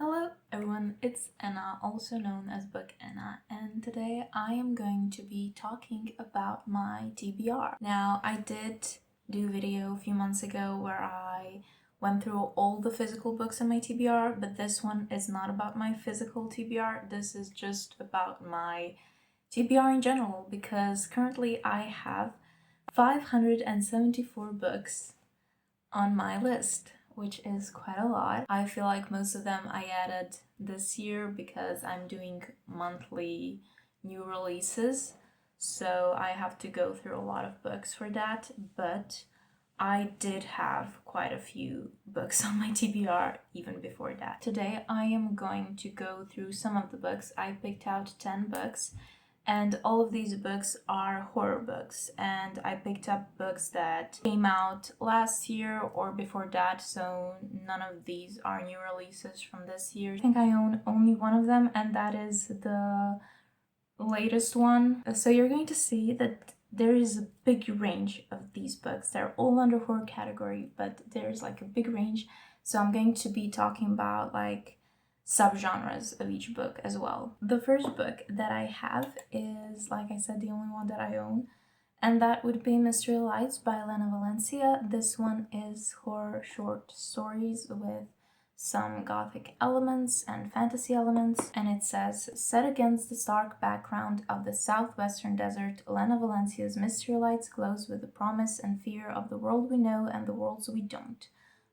Hello everyone, it's Anna, also known as Book Anna, and today I am going to be talking about my TBR. Now, I did do a video a few months ago where I went through all the physical books in my TBR, but this one is not about my physical TBR. This is just about my TBR in general, because currently I have 574 books on my list, which is quite a lot. I feel like most of them I added this year because I'm doing monthly new releases, so I have to go through a lot of books for that, but I did have quite a few books on my TBR even before that. Today I am going to go through some of the books. I picked out 10 books, and all of these books are horror books, and I picked up books that came out last year or before that, so none of these are new releases from this year. I think I own only one of them, and that is the latest one. So you're going to see that there is a big range of these books. They're all under horror category, but there's like a big range. So I'm going to be talking about like subgenres of each book as well. The first book that I have is, like I said, the only one that I own, and that would be Mystery Lights by Lena Valencia. This one is horror short stories with some gothic elements and fantasy elements, and it says, set against the stark background of the southwestern desert, Lena Valencia's Mystery Lights glows with the promise and fear of the world we know and the worlds we don't,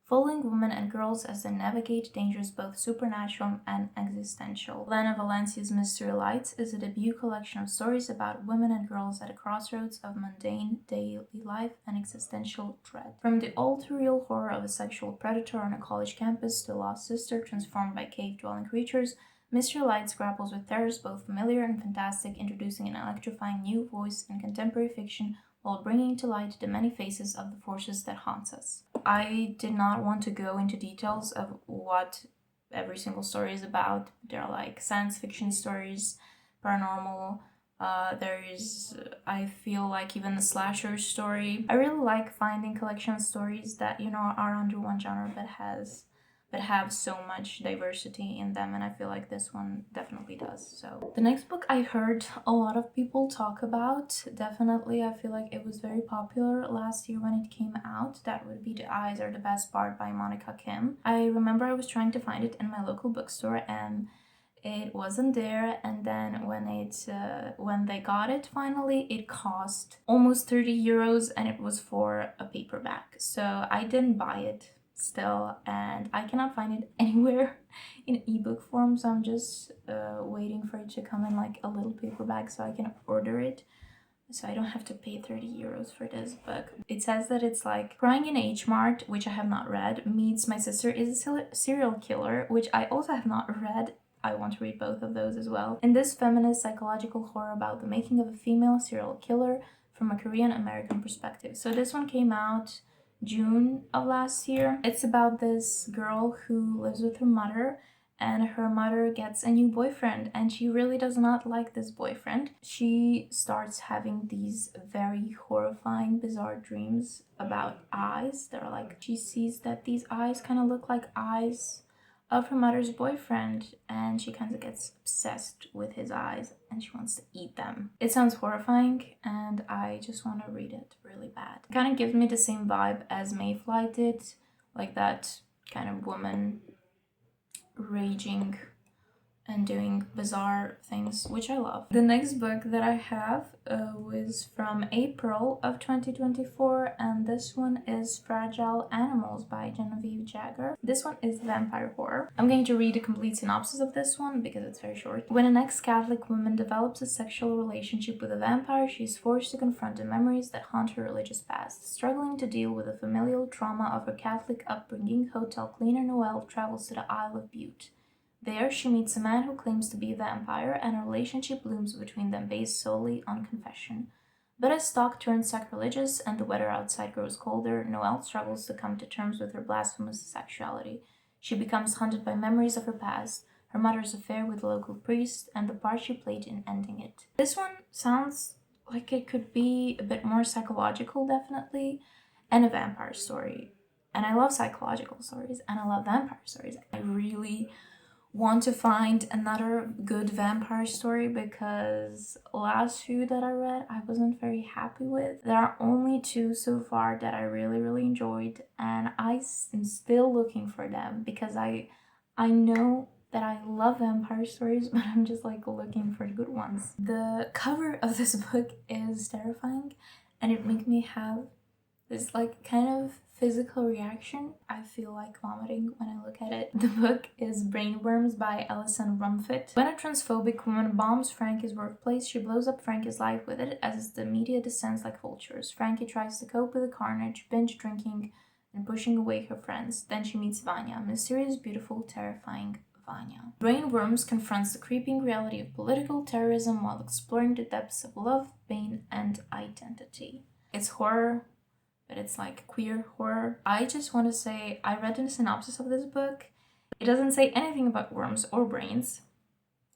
following women and girls as they navigate dangers both supernatural and existential. Lena Valencia's Mystery Lights is a debut collection of stories about women and girls at a crossroads of mundane daily life and existential dread. From the all-too-real horror of a sexual predator on a college campus to a lost sister transformed by cave-dwelling creatures, Mystery Lights grapples with terrors both familiar and fantastic, introducing an electrifying new voice in contemporary fiction while bringing to light the many faces of the forces that haunt us. I did not want to go into details of what every single story is about. There are like science fiction stories, paranormal, I feel like even the slasher story. I really like finding collection of stories that, are under one genre but have so much diversity in them, and I feel like this one definitely does. So the next book I heard a lot of people talk about, definitely I feel like it was very popular last year when it came out. That would be The Eyes Are the Best Part by Monika Kim. I remember I was trying to find it in my local bookstore and it wasn't there, and then when they got it finally, it cost almost 30 euros and it was for a paperback, so I didn't buy it still, and I cannot find it anywhere in ebook form, so I'm just waiting for it to come in like a little paperback so I can order it, so I don't have to pay 30 euros for this book. It says that it's like Crying in H Mart, which I have not read, meets My Sister is a Serial Killer, which I also have not read. I want to read both of those as well. In this feminist psychological horror about the making of a female serial killer from a Korean American perspective. So this one came out June of last year. It's about this girl who lives with her mother, and her mother gets a new boyfriend and she really does not like this boyfriend. She starts having these very horrifying, bizarre dreams about eyes. They're like, she sees that these eyes kind of look like eyes of her mother's boyfriend, and she kind of gets obsessed with his eyes and she wants to eat them. It sounds horrifying and I just want to read it really bad. It kind of gives me the same vibe as Mayfly did, like that kind of woman raging and doing bizarre things, which I love. The next book that I have was from April of 2024, and this one is Fragile Animals by Genevieve Jagger. This one is vampire horror. I'm going to read a complete synopsis of this one because it's very short. When an ex-Catholic woman develops a sexual relationship with a vampire, she is forced to confront the memories that haunt her religious past. Struggling to deal with the familial trauma of her Catholic upbringing, hotel cleaner Noelle travels to the Isle of Bute. There, she meets a man who claims to be a vampire, and a relationship blooms between them based solely on confession. But as talk turns sacrilegious and the weather outside grows colder, Noelle struggles to come to terms with her blasphemous sexuality. She becomes haunted by memories of her past, her mother's affair with the local priest, and the part she played in ending it. This one sounds like it could be a bit more psychological, definitely, and a vampire story. And I love psychological stories, and I love vampire stories. I really want to find another good vampire story because last few that I read I wasn't very happy with. There are only 2 so far that I really enjoyed, and I am still looking for them because I know that I love vampire stories, but I'm just like looking for good ones. The cover of this book is terrifying, and it made me have this like kind of physical reaction. I feel like vomiting when I look at it. The book is Brainwyrms by Alison Rumfitt. When a transphobic woman bombs Frankie's workplace, she blows up Frankie's life with it as the media descends like vultures. Frankie tries to cope with the carnage, binge drinking, and pushing away her friends. Then she meets Vanya, mysterious, beautiful, terrifying Vanya. Brainwyrms confronts the creeping reality of political terrorism while exploring the depths of love, pain, and identity. It's horror, but it's like queer horror. I just want to say, I read the synopsis of this book. It doesn't say anything about worms or brains,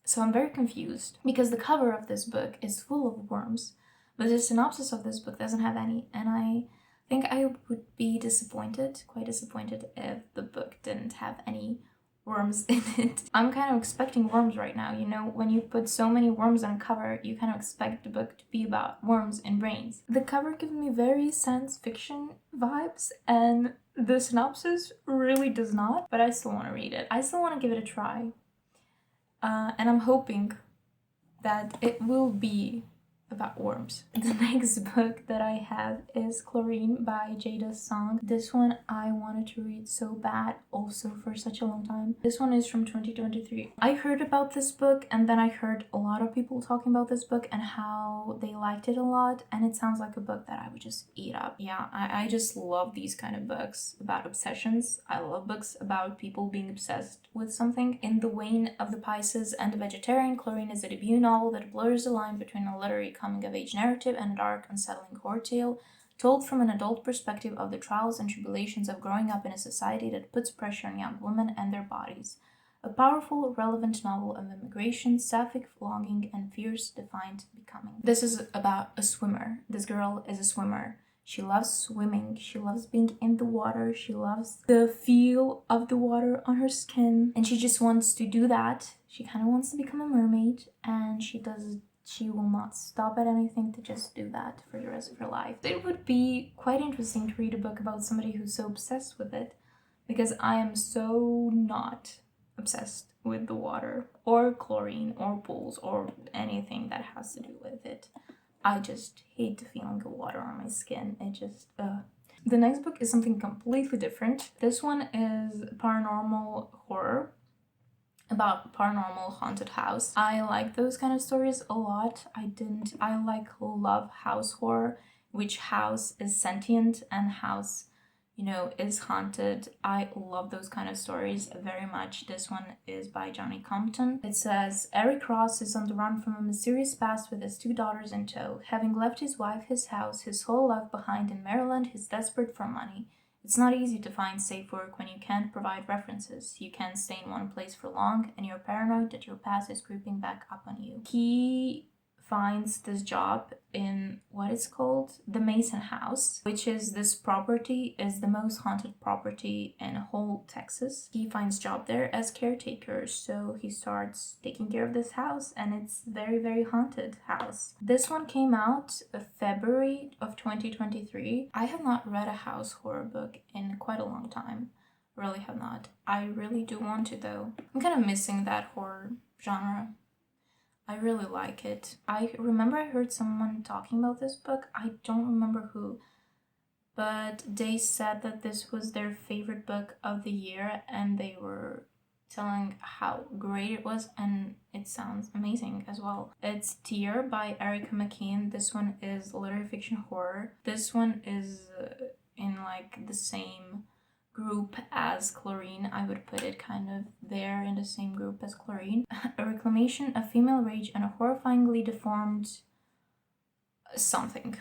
so I'm very confused because the cover of this book is full of worms, but the synopsis of this book doesn't have any, and I think I would be disappointed, quite disappointed, if the book didn't have any worms in it. I'm kind of expecting worms right now. You know, when you put so many worms on a cover, you kind of expect the book to be about worms and brains. The cover gives me very science fiction vibes, and the synopsis really does not, but I still want to read it. I still want to give it a try. And I'm hoping that it will be about worms. The next book that I have is Chlorine by Jade Song. This one I wanted to read so bad also for such a long time. This one is from 2023. I heard about this book and then I heard a lot of people talking about this book and how they liked it a lot, and it sounds like a book that I would just eat up. Yeah, I just love these kind of books about obsessions. I love books about people being obsessed with something. In the vein of The Pisces and The Vegetarian, Chlorine is a debut novel that blurs the line between a literary coming-of-age narrative and a dark, unsettling horror tale, told from an adult perspective of the trials and tribulations of growing up in a society that puts pressure on young women and their bodies. A powerful, relevant novel of immigration, sapphic longing, and fierce, defiant becoming. This is about a swimmer. This girl is a swimmer. She loves swimming, she loves being in the water, she loves the feel of the water on her skin, and she just wants to do that. She kind of wants to become a mermaid, and she will not stop at anything to just do that for the rest of her life. It would be quite interesting to read a book about somebody who's so obsessed with it, because I am so not obsessed with the water, or chlorine, or pools, or anything that has to do with it. I just hate the feeling of water on my skin. It just, The next book is something completely different. This one is paranormal horror, about paranormal haunted house. I like those kind of stories a lot. I like love house horror, which house is sentient and house, is haunted. I love those kind of stories very much. This one is by Johnny Compton. It says, Eric Ross is on the run from a mysterious past with his 2 daughters in tow. Having left his wife, his house, his whole life behind in Maryland, he's desperate for money. It's not easy to find safe work when you can't provide references. You can't stay in one place for long, and you're paranoid that your past is creeping back up on you. He finds this job in what is called the Mason House, which is this property, is the most haunted property in whole Texas. He finds job there as caretaker, so he starts taking care of this house, and it's very haunted house. This one came out February of 2023. I have not read a house horror book in quite a long time. Really have not. I really do want to though. I'm kind of missing that horror genre. I really like it. I remember I heard someone talking about this book. I don't remember who, but they said that this was their favorite book of the year, and they were telling how great it was, and it sounds amazing as well. It's Tear by Erica McKeen. This one is literary fiction horror. This one is in like the same group as Chlorine. I would put it kind of there in the same group as Chlorine. A reclamation of female rage and a horrifyingly deformed something.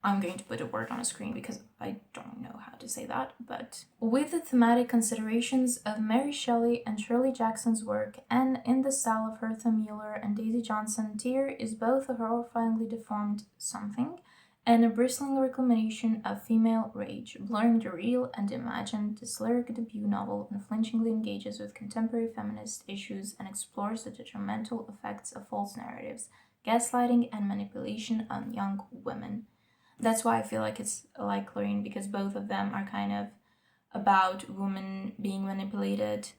I'm going to put a word on a screen because I don't know how to say that, but with the thematic considerations of Mary Shelley and Shirley Jackson's work, and in the style of Hertha Mueller and Daisy Johnson, Tear is both a horrifyingly deformed something and a bristling reclamation of female rage, blurring the real and imagined. This lyric debut novel unflinchingly engages with contemporary feminist issues and explores the detrimental effects of false narratives, gaslighting, and manipulation on young women. That's why I feel like it's like Chlorine, because both of them are kind of about women being manipulated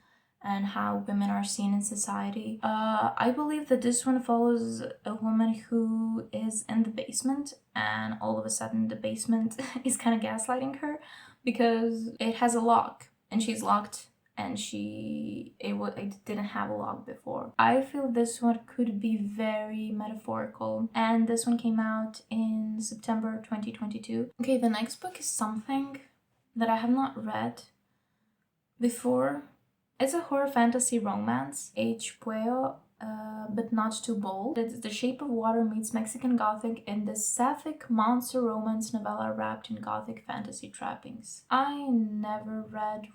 and how women are seen in society. I believe that this one follows a woman who is in the basement, and all of a sudden the basement is kind of gaslighting her because it has a lock and she's locked, and it didn't have a lock before. I feel this one could be very metaphorical, and this one came out in September 2022. Okay, the next book is something that I have not read before. It's a horror fantasy romance, Pueyo, but not too bold. It's The Shape of Water meets Mexican Gothic in this sapphic monster romance novella wrapped in Gothic fantasy trappings. I never read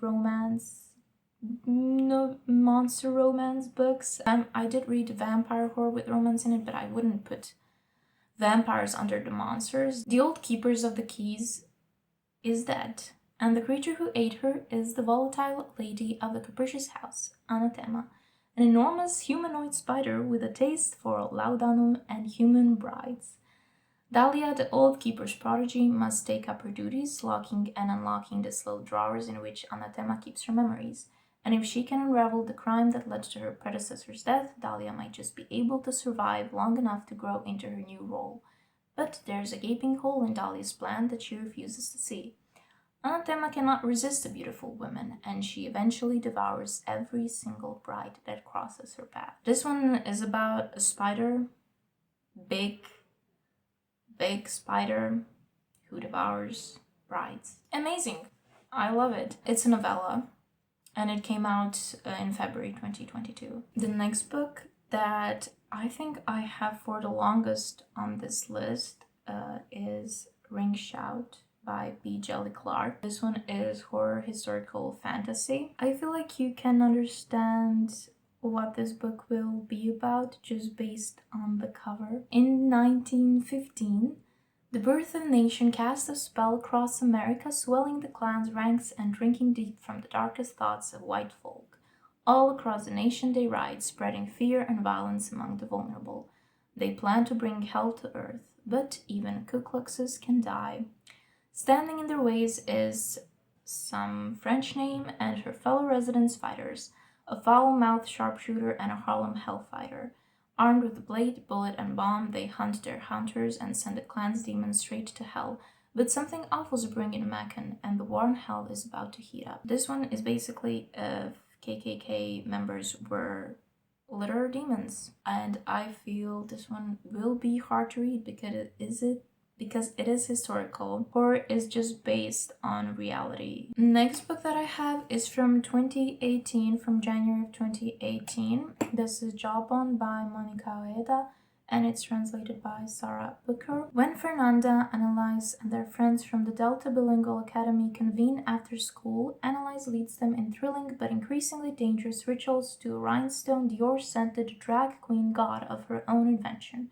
monster romance books. I did read vampire horror with romance in it, but I wouldn't put vampires under the monsters. The old keepers of the keys is dead, and the creature who ate her is the volatile lady of the capricious house, Anathema, an enormous humanoid spider with a taste for laudanum and human brides. Dahlia, the old keeper's prodigy, must take up her duties, locking and unlocking the slow drawers in which Anathema keeps her memories. And if she can unravel the crime that led to her predecessor's death, Dahlia might just be able to survive long enough to grow into her new role. But there's a gaping hole in Dahlia's plan that she refuses to see. Anathema cannot resist a beautiful woman, and she eventually devours every single bride that crosses her path. This one is about a spider, big spider, who devours brides. Amazing. I love it. It's a novella, and it came out in February 2022. The next book that I think I have for the longest on this list is Ring Shout by Djeli Clark. This one is horror historical fantasy. I feel like you can understand what this book will be about just based on the cover. In 1915, the Birth of a Nation cast a spell across America, swelling the clan's ranks and drinking deep from the darkest thoughts of white folk. All across the nation they ride, spreading fear and violence among the vulnerable. They plan to bring hell to earth, but even Ku Kluxes can die. Standing in their ways is some French name and her fellow residents fighters, a foul-mouthed sharpshooter and a Harlem hellfighter. Armed with blade, bullet, and bomb, they hunt their hunters and send the clan's demons straight to hell. But something awful's brewing in McKeen, and the war in hell is about to heat up. This one is basically if KKK members were literal demons, and I feel this one will be hard to read because it is historical. Horror is just based on reality. Next book that I have is from 2018, from January of 2018. This is Jawbone by Monika Ojeda, and it's translated by Sarah Booker. When Fernanda, Annalise, and their friends from the Delta Bilingual Academy convene after school, Annalise leads them in thrilling but increasingly dangerous rituals to a rhinestone Dior-scented drag queen god of her own invention.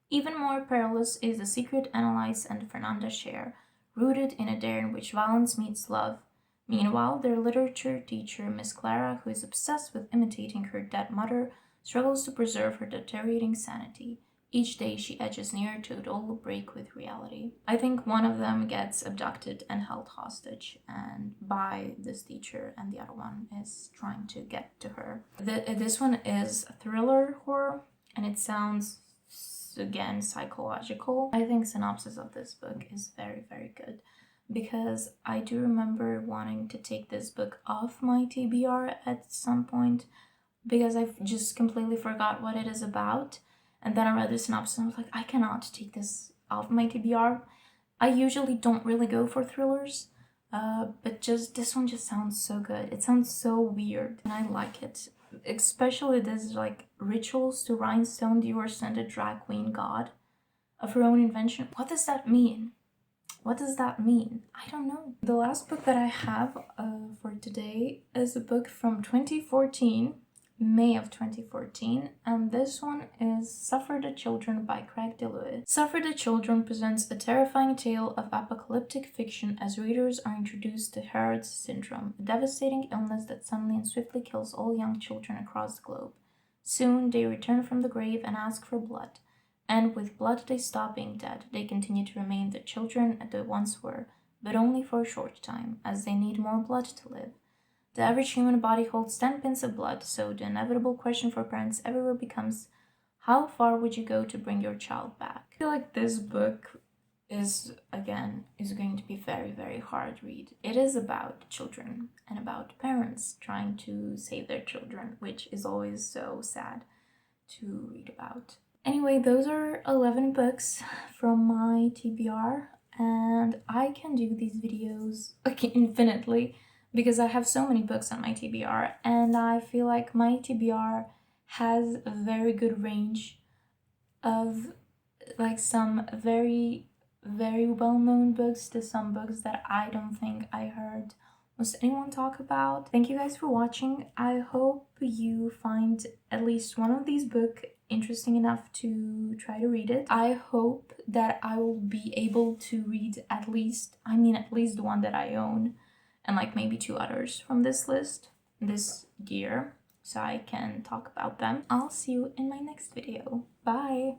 Even more perilous is the secret Annalise and Fernanda share, rooted in a dare in which violence meets love. Meanwhile, their literature teacher, Miss Clara, who is obsessed with imitating her dead mother, struggles to preserve her deteriorating sanity. Each day she edges nearer to a dull break with reality. I think one of them gets abducted and held hostage, and by this teacher, and the other one is trying to get to her. This one is a thriller horror, and it sounds again psychological. I think synopsis of this book is very, very good, because I do remember wanting to take this book off my TBR at some point because I just completely forgot what it is about, and then I read the synopsis and I was like, I cannot take this off my TBR. I usually don't really go for thrillers, but just this one just sounds so good. It sounds so weird and I like it. Especially this like rituals to rhinestone the Dior-scented drag queen god of her own invention. What does that mean? What does that mean? I don't know. The last book that I have for today is a book from 2014. May of 2014, and this one is Suffer the Children by Craig Dilouie. Suffer the Children presents a terrifying tale of apocalyptic fiction as readers are introduced to Harrod's syndrome, a devastating illness that suddenly and swiftly kills all young children across the globe. Soon they return from the grave and ask for blood, and with blood they stop being dead. They continue to remain the children they once were, but only for a short time, as they need more blood to live. The average human body holds 10 pins of blood, so the inevitable question for parents everywhere becomes, how far would you go to bring your child back? I feel like this book is going to be very, very hard read. It is about children and about parents trying to save their children, which is always so sad to read about. Anyway, those are 11 books from my TBR, and I can do these videos infinitely, because I have so many books on my TBR, and I feel like my TBR has a very good range of like some very, very well-known books to some books that I don't think I heard most anyone talk about. Thank you guys for watching. I hope you find at least one of these books interesting enough to try to read it. I hope that I will be able to read at least the one that I own, and like maybe 2 others from this list this year, so I can talk about them. I'll see you in my next video. Bye!